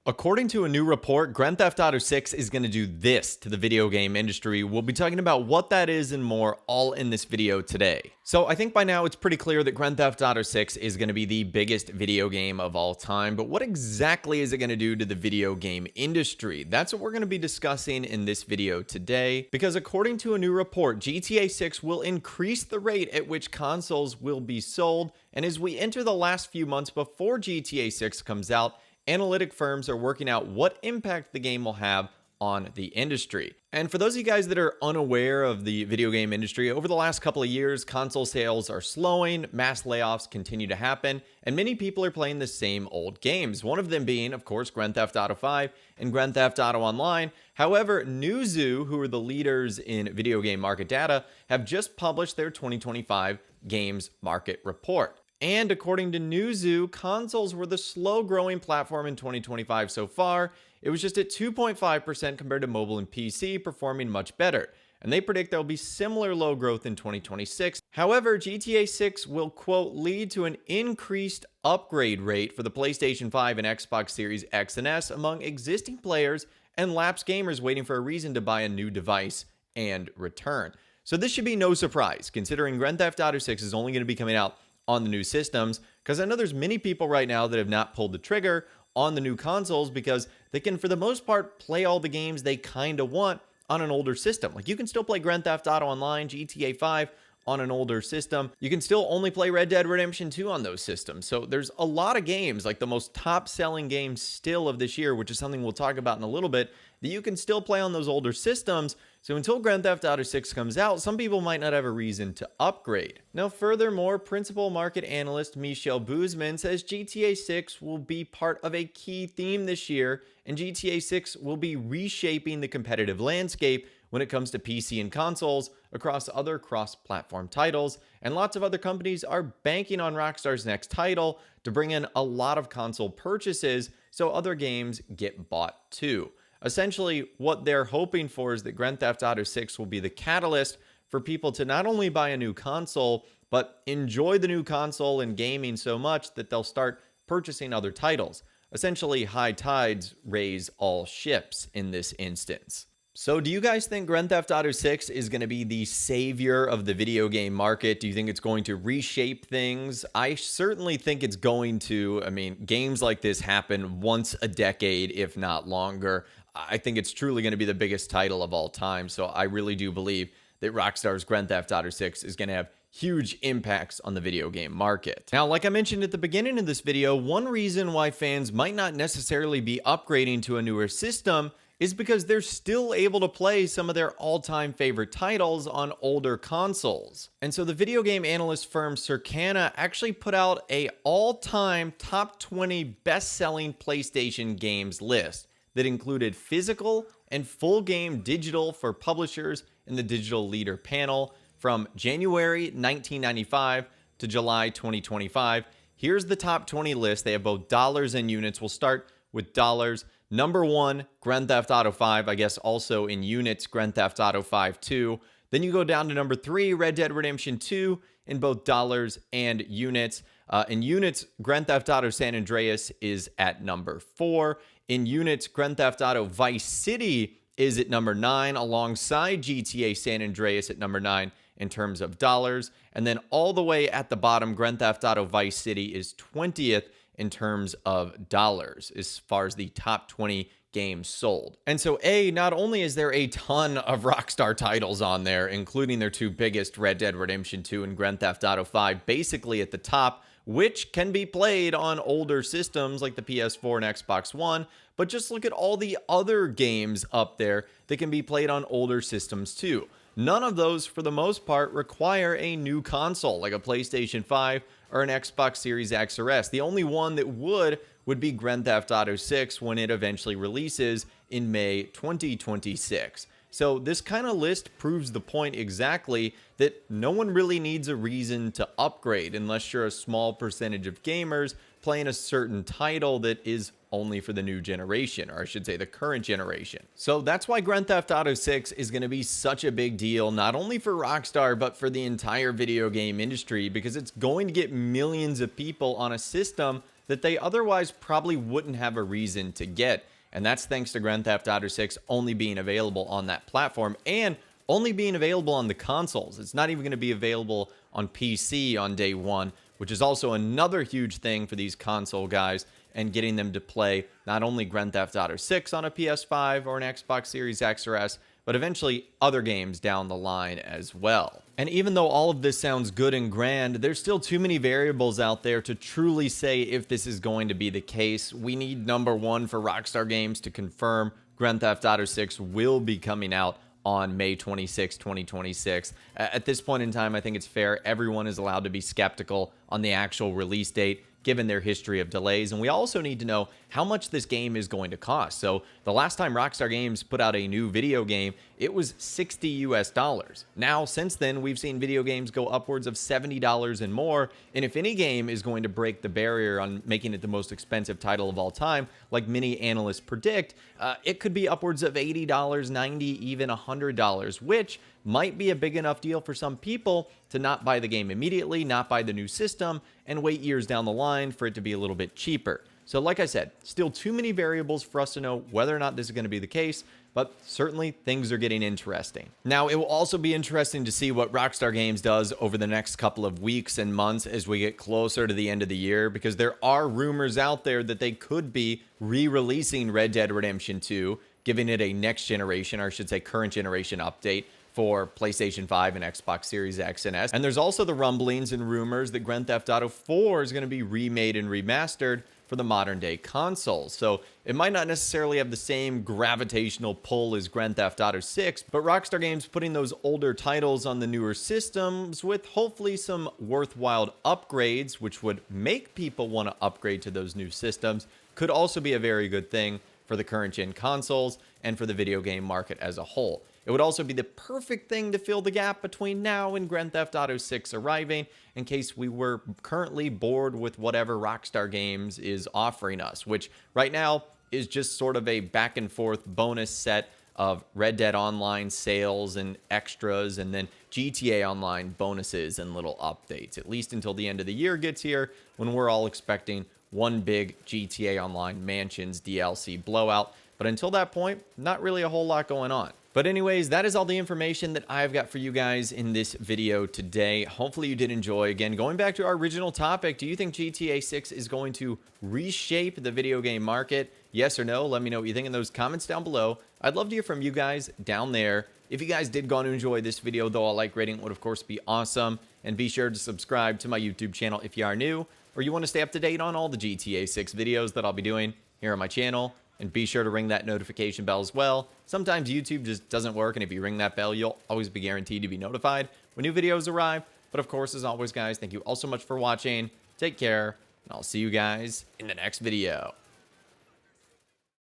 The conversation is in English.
According to a new report, Grand Theft Auto 6 is going to do this to the video game industry. We'll be talking about what that is and more all in this video today. So I think by now it's pretty clear that Grand Theft Auto 6 is going to be the biggest video game of all time, but what exactly is it going to do to the video game industry? That's what we're going to be discussing in this video today, because according to a new report, GTA 6 will increase the rate at which consoles will be sold, and as we enter the last few months before GTA 6 comes out, analytic firms are working out what impact the game will have on the industry. And for those of you guys that are unaware of the video game industry, over the last couple of years, console sales are slowing, mass layoffs continue to happen, and many people are playing the same old games. One of them being, of course, Grand Theft Auto 5 and Grand Theft Auto Online. However, Newzoo, who are the leaders in video game market data, have just published their 2025 games market report. And according to Newzoo, consoles were the slow-growing platform in 2025 so far. It was just at 2.5% compared to mobile and PC, performing much better. And they predict there will be similar low growth in 2026. However, GTA 6 will, quote, lead to an increased upgrade rate for the PlayStation 5 and Xbox Series X and S among existing players and lapsed gamers waiting for a reason to buy a new device and return. So this should be no surprise, considering Grand Theft Auto 6 is only going to be coming out on the new systems, because I know there's many people right now that have not pulled the trigger on the new consoles because they can, for the most part, play all the games they kind of want on an older system. Like, you can still play Grand Theft Auto Online, GTA 5 on an older system. You can still only play Red Dead Redemption 2 on those systems. So there's a lot of games, like the most top-selling games still of this year, which is something we'll talk about in a little bit, that you can still play on those older systems. So until Grand Theft Auto 6 comes out, some people might not have a reason to upgrade. Now, furthermore, principal market analyst Michel Boozman says GTA 6 will be part of a key theme this year, and GTA 6 will be reshaping the competitive landscape when it comes to PC and consoles across other cross-platform titles, and lots of other companies are banking on Rockstar's next title to bring in a lot of console purchases so other games get bought too. Essentially, what they're hoping for is that Grand Theft Auto 6 will be the catalyst for people to not only buy a new console, but enjoy the new console and gaming so much that they'll start purchasing other titles. Essentially, high tides raise all ships in this instance. So do you guys think Grand Theft Auto 6 is going to be the savior of the video game market? Do you think it's going to reshape things? I certainly think it's going to. I mean, games like this happen once a decade, if not longer. I think it's truly going to be the biggest title of all time. So I really do believe that Rockstar's Grand Theft Auto 6 is going to have huge impacts on the video game market. Now, like I mentioned at the beginning of this video, one reason why fans might not necessarily be upgrading to a newer system is because they're still able to play some of their all-time favorite titles on older consoles. And so the video game analyst firm Circana actually put out a all-time top 20 best-selling PlayStation games list that included physical and full game digital for publishers in the Digital Leader panel from January 1995 to July 2025. Here's the top 20 list. They have both dollars and units. We'll start with dollars. Number 1, Grand Theft Auto 5, I guess also in units, Grand Theft Auto 5 2. Then you go down to number 3, Red Dead Redemption 2, in both dollars and units. In units, Grand Theft Auto San Andreas is at number 4. In units, Grand Theft Auto Vice City is at number 9, alongside GTA San Andreas at number 9 in terms of dollars. And then all the way at the bottom, Grand Theft Auto Vice City is 20th in terms of dollars as far as the top 20 games sold. And so not only is there a ton of Rockstar titles on there, including their two biggest, Red Dead Redemption 2 and Grand Theft Auto 5, basically at the top, which can be played on older systems like the PS4 and Xbox One, but just look at all the other games up there that can be played on older systems too. None of those, for the most part, require a new console like a PlayStation 5 or an Xbox Series X or S. The only one that would be Grand Theft Auto 6 when it eventually releases in May 2026. So this kind of list proves the point exactly that no one really needs a reason to upgrade unless you're a small percentage of gamers playing a certain title that is only for the new generation, or I should say the current generation. So that's why Grand Theft Auto 6 is going to be such a big deal, not only for Rockstar, but for the entire video game industry, because it's going to get millions of people on a system that they otherwise probably wouldn't have a reason to get. And that's thanks to Grand Theft Auto 6 only being available on that platform and only being available on the consoles. It's not even going to be available on PC on day one, which is also another huge thing for these console guys and getting them to play not only Grand Theft Auto 6 on a PS5 or an Xbox Series X or S, but eventually other games down the line as well. And even though all of this sounds good and grand, there's still too many variables out there to truly say if this is going to be the case. We need number one for Rockstar Games to confirm Grand Theft Auto 6 will be coming out on May 26, 2026. At this point in time, I think it's fair. Everyone is allowed to be skeptical on the actual release date, given their history of delays. And we also need to know how much this game is going to cost. So the last time Rockstar Games put out a new video game, it was $60 US. Now, since then, we've seen video games go upwards of $70 and more. And if any game is going to break the barrier on making it the most expensive title of all time, like many analysts predict, it could be upwards of $80, $90, even $100, which might be a big enough deal for some people to not buy the game immediately, not buy the new system, and wait years down the line for it to be a little bit cheaper. So like I said, still too many variables for us to know whether or not this is going to be the case, but certainly things are getting interesting. Now, it will also be interesting to see what Rockstar Games does over the next couple of weeks and months as we get closer to the end of the year, because there are rumors out there that they could be re-releasing Red Dead Redemption 2, giving it a next generation, or I should say current generation update for PlayStation 5 and Xbox Series X and S. And there's also the rumblings and rumors that Grand Theft Auto 4 is going to be remade and remastered for the modern day consoles. So it might not necessarily have the same gravitational pull as Grand Theft Auto 6, but Rockstar Games putting those older titles on the newer systems with hopefully some worthwhile upgrades, which would make people want to upgrade to those new systems, could also be a very good thing for the current gen consoles and for the video game market as a whole. It would also be the perfect thing to fill the gap between now and Grand Theft Auto 6 arriving, in case we were currently bored with whatever Rockstar Games is offering us, which right now is just sort of a back and forth bonus set of Red Dead Online sales and extras, and then GTA Online bonuses and little updates, at least until the end of the year gets here, when we're all expecting one big GTA Online Mansions DLC blowout. But until that point, not really a whole lot going on. But anyways, that is all the information that I've got for you guys in this video today. Hopefully you did enjoy. Again, going back to our original topic, do you think GTA 6 is going to reshape the video game market? Yes or no? Let me know what you think in those comments down below. I'd love to hear from you guys down there. If you guys did go on to enjoy this video, though, a like rating would of course be awesome. And be sure to subscribe to my YouTube channel if you are new, or you want to stay up to date on all the GTA 6 videos that I'll be doing here on my channel. And be sure to ring that notification bell as well. Sometimes YouTube just doesn't work, and if you ring that bell, you'll always be guaranteed to be notified when new videos arrive. But of course, as always, guys, thank you all so much for watching. Take care, and I'll see you guys in the next video.